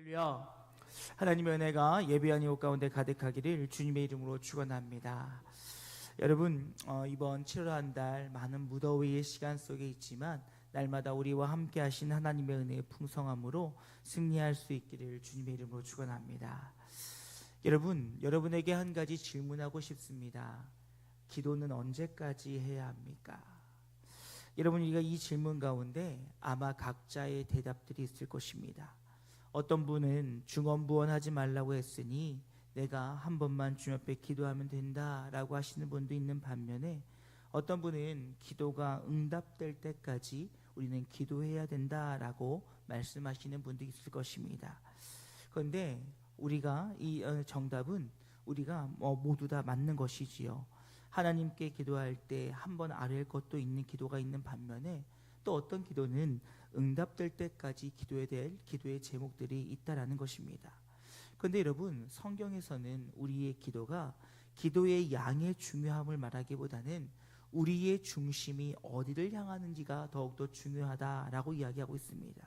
할렐루야. 하나님의 은혜가 예배한 이곳 가운데 가득하기를 주님의 이름으로 축원합니다. 여러분, 이번 7월 한 달 많은 무더위의 시간 속에 있지만 날마다 우리와 함께 하신 하나님의 은혜의 풍성함으로 승리할 수 있기를 주님의 이름으로 축원합니다. 여러분, 여러분에게 한 가지 질문하고 싶습니다. 기도는 언제까지 해야 합니까? 여러분, 우리가 이 질문 가운데 아마 각자의 대답들이 있을 것입니다. 어떤 분은 중언부언하지 말라고 했으니 내가 한 번만 주님 앞에 기도하면 된다라고 하시는 분도 있는 반면에, 어떤 분은 기도가 응답될 때까지 우리는 기도해야 된다라고 말씀하시는 분도 있을 것입니다. 그런데 우리가 이 정답은 우리가 모두 다 맞는 것이지요. 하나님께 기도할 때 한 번 아랠 것도 있는 기도가 있는 반면에, 또 어떤 기도는 응답될 때까지 기도해야 될 기도의 제목들이 있다라는 것입니다. 그런데 여러분, 성경에서는 우리의 기도가 기도의 양의 중요함을 말하기보다는 우리의 중심이 어디를 향하는지가 더욱더 중요하다라고 이야기하고 있습니다.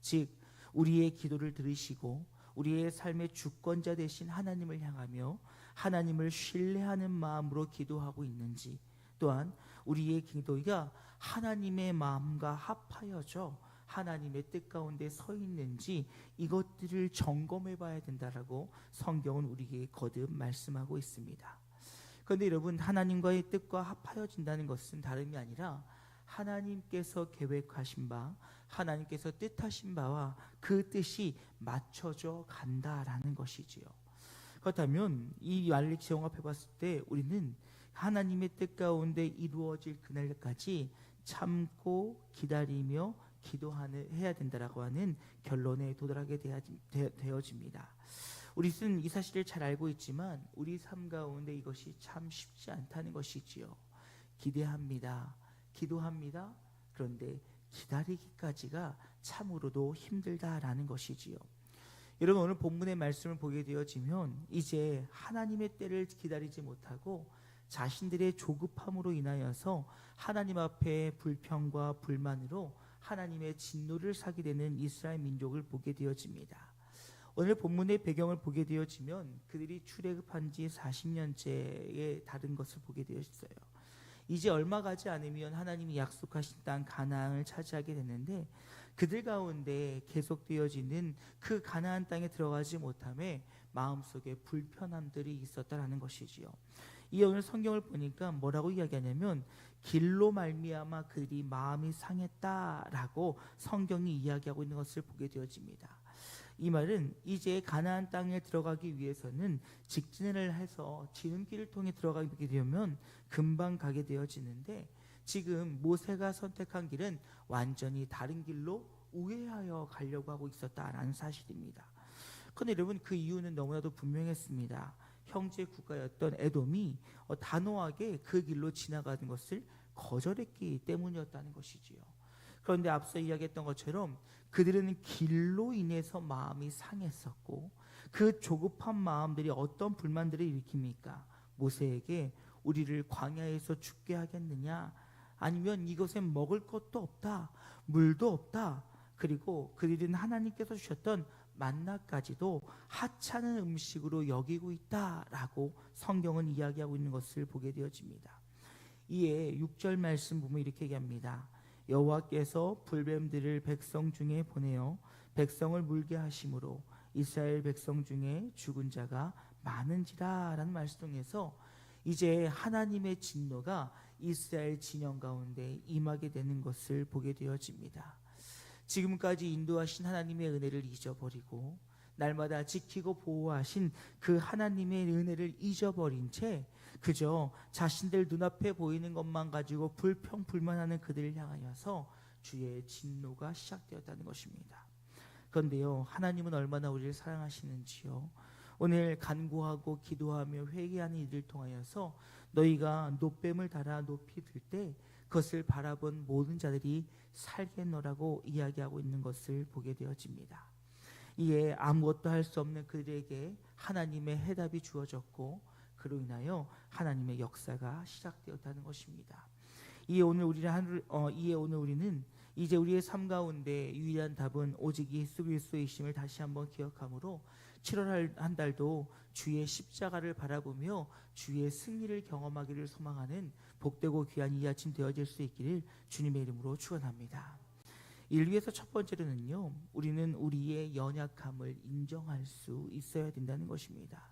즉, 우리의 기도를 들으시고 우리의 삶의 주권자 되신 하나님을 향하며 하나님을 신뢰하는 마음으로 기도하고 있는지, 또한 우리의 기도가 하나님의 마음과 합하여져 하나님의 뜻 가운데 서 있는지, 이것들을 점검해 봐야 된다라고 성경은 우리에게 거듭 말씀하고 있습니다. 그런데 여러분, 하나님과의 뜻과 합하여진다는 것은 다름이 아니라 하나님께서 계획하신 바, 하나님께서 뜻하신 바와 그 뜻이 맞춰져 간다라는 것이지요. 그렇다면 이 말을 정합해 봤을 때 우리는 하나님의 뜻 가운데 이루어질 그날까지 참고 기다리며 기도해야 된다라고 하는 결론에 도달하게 되어집니다. 우리는 이 사실을 잘 알고 있지만 우리 삶 가운데 이것이 참 쉽지 않다는 것이지요. 기대합니다, 기도합니다. 그런데 기다리기까지가 참으로도 힘들다라는 것이지요. 여러분, 오늘 본문의 말씀을 보게 되어지면 이제 하나님의 때를 기다리지 못하고 자신들의 조급함으로 인하여서 하나님 앞에 불평과 불만으로 하나님의 진노를 사게 되는 이스라엘 민족을 보게 되어집니다. 오늘 본문의 배경을 보게 되어지면 그들이 출애굽한 지 40년째에 다른 것을 보게 되었어요. 이제 얼마 가지 않으면 하나님이 약속하신 땅 가나안을 차지하게 됐는데, 그들 가운데 계속되어지는 그 가나안 땅에 들어가지 못함에 마음속에 불편함들이 있었다라는 것이지요. 이 오늘 성경을 보니까 뭐라고 이야기하냐면 길로 말미암아 그들이 마음이 상했다라고 성경이 이야기하고 있는 것을 보게 되어집니다. 이 말은 이제 가나안 땅에 들어가기 위해서는 직진을 해서 지름길을 통해 들어가게 되면 금방 가게 되어지는데, 지금 모세가 선택한 길은 완전히 다른 길로 우회하여 가려고 하고 있었다라는 사실입니다. 그런데 여러분, 그 이유는 너무나도 분명했습니다. 형제 국가였던 에돔이 단호하게 그 길로 지나가는 것을 거절했기 때문이었다는 것이지요. 그런데 앞서 이야기했던 것처럼 그들은 길로 인해서 마음이 상했었고, 그 조급한 마음들이 어떤 불만들을 일으킵니까? 모세에게 우리를 광야에서 죽게 하겠느냐? 아니면 이곳에 먹을 것도 없다, 물도 없다, 그리고 그들은 하나님께서 주셨던 만나까지도 하찮은 음식으로 여기고 있다라고 성경은 이야기하고 있는 것을 보게 되어집니다. 이에 6절 말씀 보면 이렇게 얘기합니다. 여호와께서 불뱀들을 백성 중에 보내어 백성을 물게 하심으로 이스라엘 백성 중에 죽은 자가 많은지라 라는 말씀 통해서 이제 하나님의 진노가 이스라엘 진영 가운데 임하게 되는 것을 보게 되어집니다. 지금까지 인도하신 하나님의 은혜를 잊어버리고 날마다 지키고 보호하신 그 하나님의 은혜를 잊어버린 채 그저 자신들 눈앞에 보이는 것만 가지고 불평불만하는 그들을 향하여서 주의 진노가 시작되었다는 것입니다. 그런데요, 하나님은 얼마나 우리를 사랑하시는지요. 오늘 간구하고 기도하며 회개하는 이들을 통하여서 너희가 놋뱀을 달아 높이 들 때 그것을 바라본 모든 자들이 살겠노라고 이야기하고 있는 것을 보게 되어집니다. 이에 아무것도 할 수 없는 그들에게 하나님의 해답이 주어졌고, 그로 인하여 하나님의 역사가 시작되었다는 것입니다. 이에 오늘 우리는 이제 우리의 삶 가운데 유일한 답은 오직 예수 그리스도이심을 다시 한번 기억하므로 7월 한 달도 주의 십자가를 바라보며 주의 승리를 경험하기를 소망하는 복되고 귀한 이 아침 되어질 수 있기를 주님의 이름으로 축원합니다. 이를 위해서 첫 번째로는요, 우리는 우리의 연약함을 인정할 수 있어야 된다는 것입니다.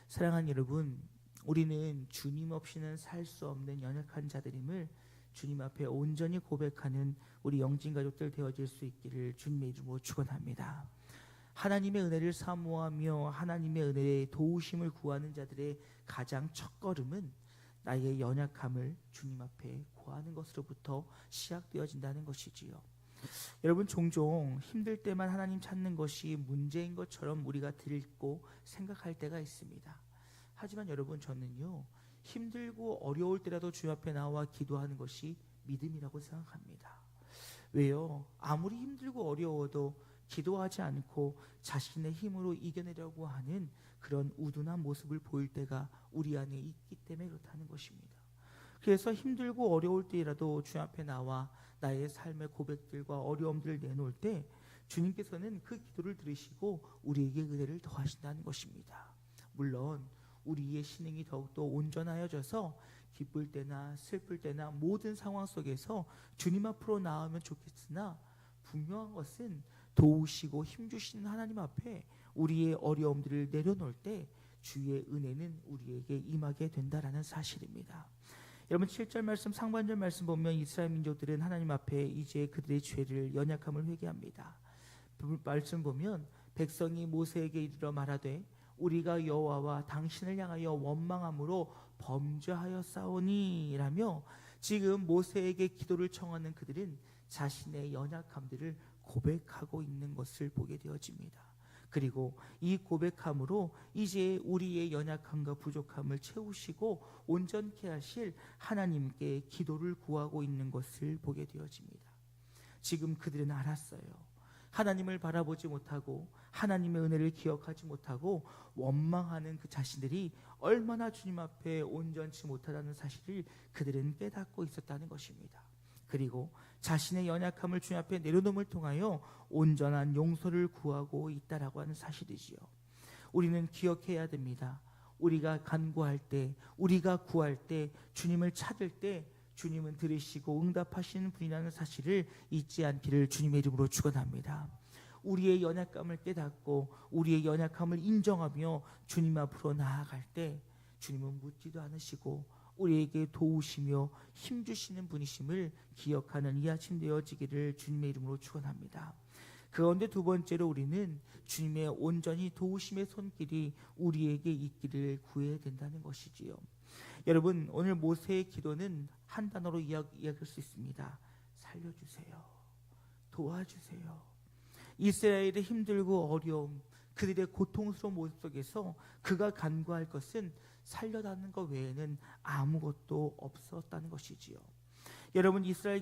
사랑하는 여러분, 우리는 주님 없이는 살 수 없는 연약한 자들임을 주님 앞에 온전히 고백하는 우리 영진 가족들 되어질 수 있기를 주님의 이름으로 축원합니다. 하나님의 은혜를 사모하며 하나님의 은혜의 도우심을 구하는 자들의 가장 첫걸음은 나의 연약함을 주님 앞에 구하는 것으로부터 시작되어진다는 것이지요. 여러분, 종종 힘들 때만 하나님 찾는 것이 문제인 것처럼 우리가 들고 생각할 때가 있습니다. 하지만 여러분, 저는요, 힘들고 어려울 때라도 주님 앞에 나와 기도하는 것이 믿음이라고 생각합니다. 왜요? 아무리 힘들고 어려워도 기도하지 않고 자신의 힘으로 이겨내려고 하는 그런 우둔한 모습을 보일 때가 우리 안에 있기 때문에 그렇다는 것입니다. 그래서 힘들고 어려울 때라도 주님 앞에 나와 나의 삶의 고백들과 어려움들을 내놓을 때 주님께서는 그 기도를 들으시고 우리에게 은혜를 더하신다는 것입니다. 물론 우리의 신앙이 더욱더 온전하여져서 기쁠 때나 슬플 때나 모든 상황 속에서 주님 앞으로 나오면 좋겠으나, 분명한 것은 도우시고 힘주시는 하나님 앞에 우리의 어려움들을 내려놓을 때 주의 은혜는 우리에게 임하게 된다라는 사실입니다. 여러분, 7절 말씀 상반절 말씀 보면 이스라엘 민족들은 하나님 앞에 이제 그들의 죄를 연약함을 회개합니다. 말씀 보면 백성이 모세에게 이르러 말하되 우리가 여호와와 당신을 향하여 원망함으로 범죄하였사오니 라며, 지금 모세에게 기도를 청하는 그들은 자신의 연약함들을 고백하고 있는 것을 보게 되어집니다. 그리고 이 고백함으로 이제 우리의 연약함과 부족함을 채우시고 온전케 하실 하나님께 기도를 구하고 있는 것을 보게 되어집니다. 지금 그들은 알았어요. 하나님을 바라보지 못하고 하나님의 은혜를 기억하지 못하고 원망하는 그 자신들이 얼마나 주님 앞에 온전치 못하다는 사실을 그들은 깨닫고 있었다는 것입니다. 그리고 자신의 연약함을 주님 앞에 내려놓음을 통하여 온전한 용서를 구하고 있다라고 하는 사실이지요. 우리는 기억해야 됩니다. 우리가 간구할 때, 우리가 구할 때, 주님을 찾을 때 주님은 들으시고 응답하시는 분이라는 사실을 잊지 않기를 주님의 이름으로 축원합니다. 우리의 연약함을 깨닫고 우리의 연약함을 인정하며 주님 앞으로 나아갈 때 주님은 묻지도 않으시고 우리에게 도우시며 힘주시는 분이심을 기억하는 이 아침 되어지기를 주님의 이름으로 축원합니다. 그런데 두 번째로 우리는 주님의 온전히 도우심의 손길이 우리에게 있기를 구해야 된다는 것이지요. 여러분, 오늘 모세의 기도는 한 단어로 이야기할 수 있습니다. 살려주세요. 도와주세요. 이스라엘의 힘들고 어려움, 그들의 고통스러운 모습 속에서 그가 간구할 것은 살려다는 것 외에는 아무것도 없었다는 것이지요. 여러분, 이스라엘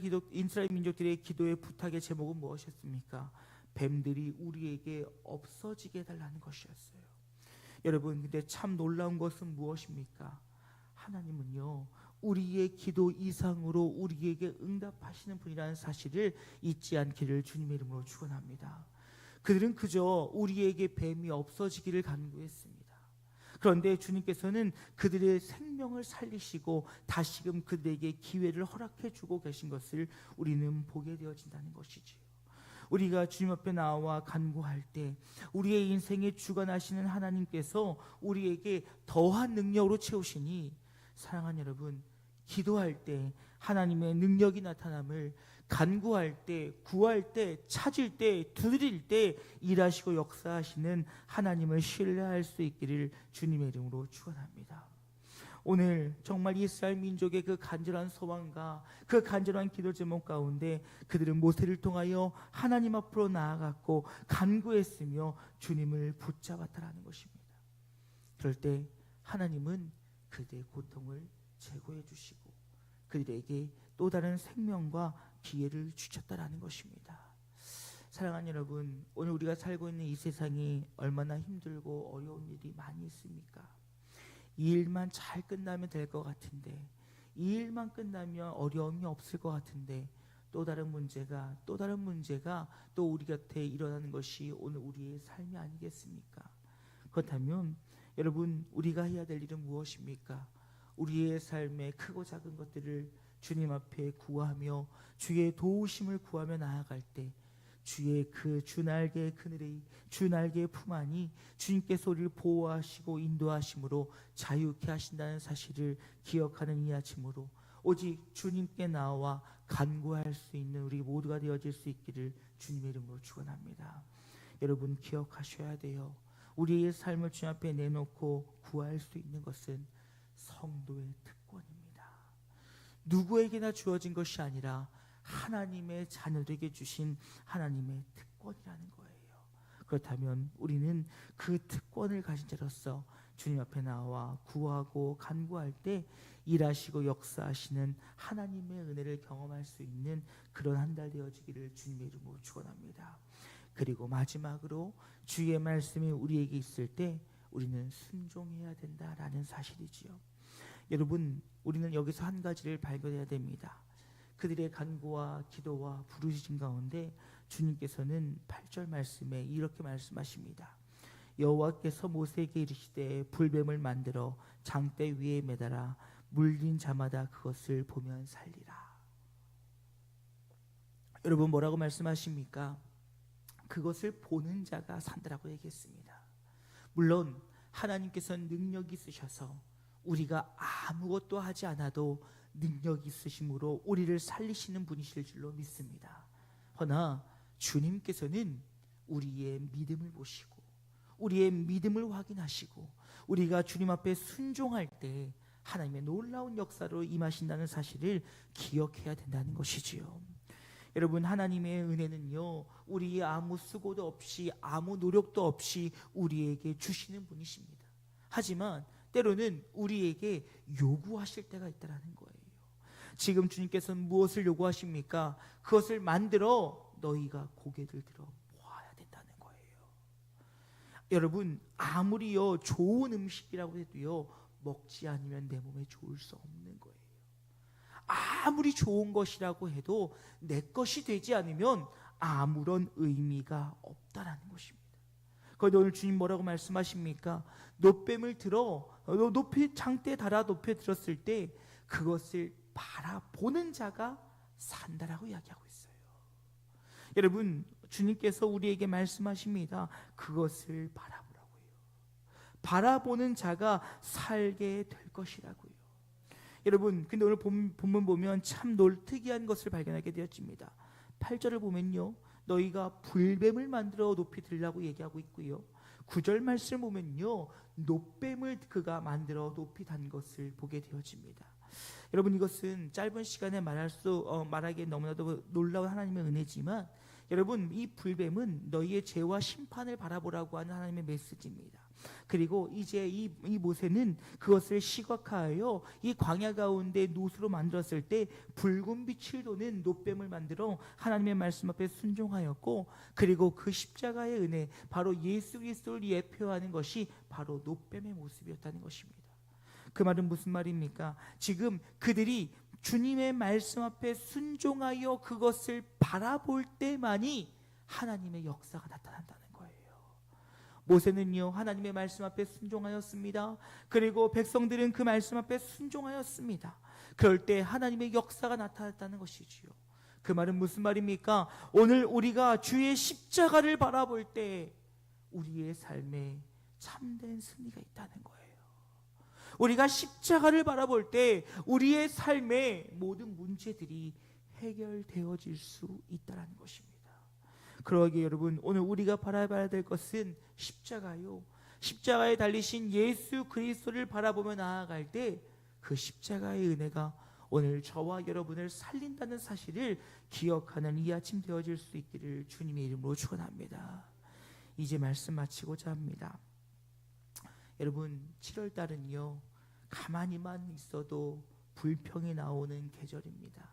민족들의 기도의 부탁의 제목은 무엇이었습니까? 뱀들이 우리에게 없어지게 해달라는 것이었어요. 여러분, 근데 참 놀라운 것은 무엇입니까? 하나님은요, 우리의 기도 이상으로 우리에게 응답하시는 분이라는 사실을 잊지 않기를 주님의 이름으로 축원합니다. 그들은 그저 우리에게 뱀이 없어지기를 간구했습니다. 그런데 주님께서는 그들의 생명을 살리시고 다시금 그들에게 기회를 허락해 주고 계신 것을 우리는 보게 되어진다는 것이지요. 우리가 주님 앞에 나와 간구할 때 우리의 인생의 주관하시는 하나님께서 우리에게 더한 능력으로 채우시니, 사랑하는 여러분, 기도할 때 하나님의 능력이 나타남을 간구할 때, 구할 때, 찾을 때, 두드릴 때 일하시고 역사하시는 하나님을 신뢰할 수 있기를 주님의 이름으로 축원합니다. 오늘 정말 이스라엘 민족의 그 간절한 소망과 그 간절한 기도 제목 가운데 그들은 모세를 통하여 하나님 앞으로 나아갔고 간구했으며 주님을 붙잡았다라는 것입니다. 그럴 때 하나님은 그들의 고통을 제거해 주시고 그들에게 또 다른 생명과 기회를 주셨다라는 것입니다. 사랑하는 여러분, 오늘 우리가 살고 있는 이 세상이 얼마나 힘들고 어려운 일이 많이 있습니까? 이 일만 잘 끝나면 될 것 같은데, 이 일만 끝나면 어려움이 없을 것 같은데, 또 다른 문제가 또 우리 곁에 일어나는 것이 오늘 우리의 삶이 아니겠습니까? 그렇다면 여러분, 우리가 해야 될 일은 무엇입니까? 우리의 삶의 크고 작은 것들을 주님 앞에 구하며 주의 도우심을 구하며 나아갈 때 주의 그 주날개 그늘의 주날개 품 안이 주님께서 우리를 보호하시고 인도하심으로 자유케 하신다는 사실을 기억하는 이 아침으로 오직 주님께 나와 간구할 수 있는 우리 모두가 되어질 수 있기를 주님의 이름으로 축원합니다. 여러분, 기억하셔야 돼요. 우리의 삶을 주님 앞에 내놓고 구할 수 있는 것은 성도의 특권입니다. 누구에게나 주어진 것이 아니라 하나님의 자녀들에게 주신 하나님의 특권이라는 거예요. 그렇다면 우리는 그 특권을 가진 자로서 주님 앞에 나와 구하고 간구할 때 일하시고 역사하시는 하나님의 은혜를 경험할 수 있는 그런 한 달 되어지기를 주님의 이름으로 축원합니다. 그리고 마지막으로 주의 말씀이 우리에게 있을 때 우리는 순종해야 된다라는 사실이지요. 여러분, 우리는 여기서 한 가지를 발견해야 됩니다. 그들의 간구와 기도와 부르짖음 가운데 주님께서는 8절 말씀에 이렇게 말씀하십니다. 여호와께서 모세에게 이르시되 불뱀을 만들어 장대 위에 매달아 물린 자마다 그것을 보면 살리라. 여러분, 뭐라고 말씀하십니까? 그것을 보는 자가 산다라고 얘기했습니다. 물론 하나님께서는 능력이 있으셔서 우리가 아무것도 하지 않아도 능력이 있으심으로 우리를 살리시는 분이실 줄로 믿습니다. 허나 주님께서는 우리의 믿음을 보시고 우리의 믿음을 확인하시고 우리가 주님 앞에 순종할 때 하나님의 놀라운 역사로 임하신다는 사실을 기억해야 된다는 것이지요. 여러분, 하나님의 은혜는요, 우리의 아무 수고도 없이 아무 노력도 없이 우리에게 주시는 분이십니다. 하지만 때로는 우리에게 요구하실 때가 있다는 거예요. 지금 주님께서는 무엇을 요구하십니까? 그것을 만들어 너희가 고개를 들어 보아야 된다는 거예요. 여러분, 아무리요 좋은 음식이라고 해도요 먹지 않으면 내 몸에 좋을 수 없는 거예요. 아무리 좋은 것이라고 해도 내 것이 되지 않으면 아무런 의미가 없다라는 것입니다. 그런데 오늘 주님 뭐라고 말씀하십니까? 놋뱀을 들어 높이 장대에 달아 높이 들었을 때 그것을 바라보는 자가 산다라고 이야기하고 있어요. 여러분, 주님께서 우리에게 말씀하십니다. 그것을 바라보라고요. 바라보는 자가 살게 될 것이라고요. 여러분, 근데 오늘 본문 보면 참 특이한 것을 발견하게 되었습니다. 8절을 보면요, 너희가 불뱀을 만들어 높이 들라고 얘기하고 있고요, 9절 말씀을 보면요, 놋뱀을 그가 만들어 높이 단 것을 보게 되어집니다. 여러분, 이것은 짧은 시간에 말하기에 너무나도 놀라운 하나님의 은혜지만, 여러분, 이 불뱀은 너희의 죄와 심판을 바라보라고 하는 하나님의 메시지입니다. 그리고 이제 이 모세는 그것을 시각화하여 이 광야 가운데 놋으로 만들었을 때 붉은 빛을 도는 놋뱀을 만들어 하나님의 말씀 앞에 순종하였고, 그리고 그 십자가의 은혜, 바로 예수 그리스도를 예표하는 것이 바로 놋뱀의 모습이었다는 것입니다. 그 말은 무슨 말입니까? 지금 그들이 주님의 말씀 앞에 순종하여 그것을 바라볼 때만이 하나님의 역사가 나타난다는 거예요. 모세는요, 하나님의 말씀 앞에 순종하였습니다. 그리고 백성들은 그 말씀 앞에 순종하였습니다. 그럴 때 하나님의 역사가 나타났다는 것이지요. 그 말은 무슨 말입니까? 오늘 우리가 주의 십자가를 바라볼 때 우리의 삶에 참된 승리가 있다는 거예요. 우리가 십자가를 바라볼 때 우리의 삶의 모든 문제들이 해결되어질 수 있다는 것입니다. 그러기에 여러분, 오늘 우리가 바라봐야 될 것은 십자가요, 십자가에 달리신 예수 그리스도를 바라보며 나아갈 때 그 십자가의 은혜가 오늘 저와 여러분을 살린다는 사실을 기억하는 이 아침 되어질 수 있기를 주님의 이름으로 축원합니다. 이제 말씀 마치고자 합니다. 여러분, 7월달은요 가만히만 있어도 불평이 나오는 계절입니다.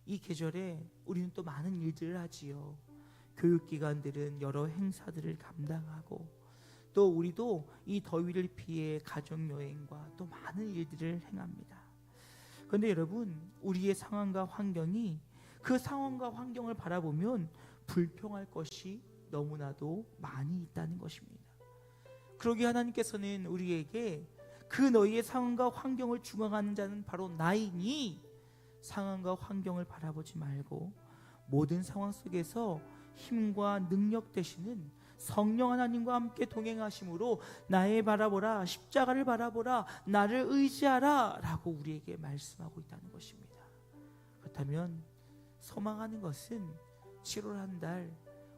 이 계절에 우리는 또 많은 일들을 하지요. 교육기관들은 여러 행사들을 감당하고, 또 우리도 이 더위를 피해 가족여행과 또 많은 일들을 행합니다. 그런데 여러분, 우리의 상황과 환경이 그 상황과 환경을 바라보면 불평할 것이 너무나도 많이 있다는 것입니다. 그러기에 하나님께서는 우리에게 그 너희의 상황과 환경을 중앙하는 자는 바로 나이니 상황과 환경을 바라보지 말고 모든 상황 속에서 힘과 능력 되시는 성령 하나님과 함께 동행하심으로 나의 바라보라, 십자가를 바라보라, 나를 의지하라 라고 우리에게 말씀하고 있다는 것입니다. 그렇다면 소망하는 것은 7월 한 달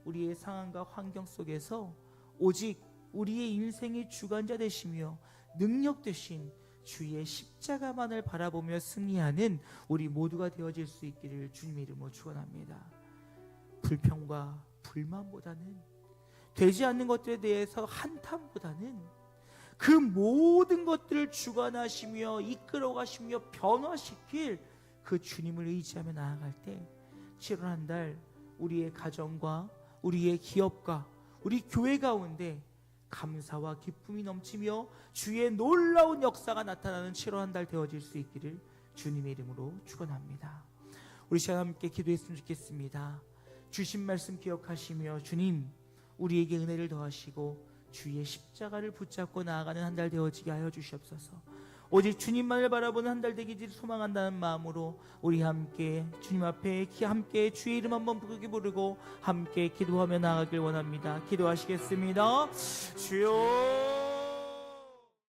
우리의 상황과 환경 속에서 오직 우리의 인생의 주관자 되시며 능력 되신 주의 십자가만을 바라보며 승리하는 우리 모두가 되어질 수 있기를 주님의 이름으로 축원합니다. 불평과 불만보다는, 되지 않는 것들에 대해서 한탄보다는 그 모든 것들을 주관하시며 이끌어가시며 변화시킬 그 주님을 의지하며 나아갈 때 7월 한 달 우리의 가정과 우리의 기업과 우리 교회 가운데 감사와 기쁨이 넘치며 주의 놀라운 역사가 나타나는 7월 한 달 되어질 수 있기를 주님의 이름으로 축원합니다. 우리 시간 함께 기도했으면 좋겠습니다. 주신 말씀 기억하시며 주님 우리에게 은혜를 더하시고 주의 십자가를 붙잡고 나아가는 한 달 되어지게 하여 주시옵소서. 오직 주님만을 바라보는 한 달 되기를 소망한다는 마음으로 우리 함께 주님 앞에 함께 주의 이름 한번 부르고 함께 기도하며 나아가길 원합니다. 기도하시겠습니다. 주여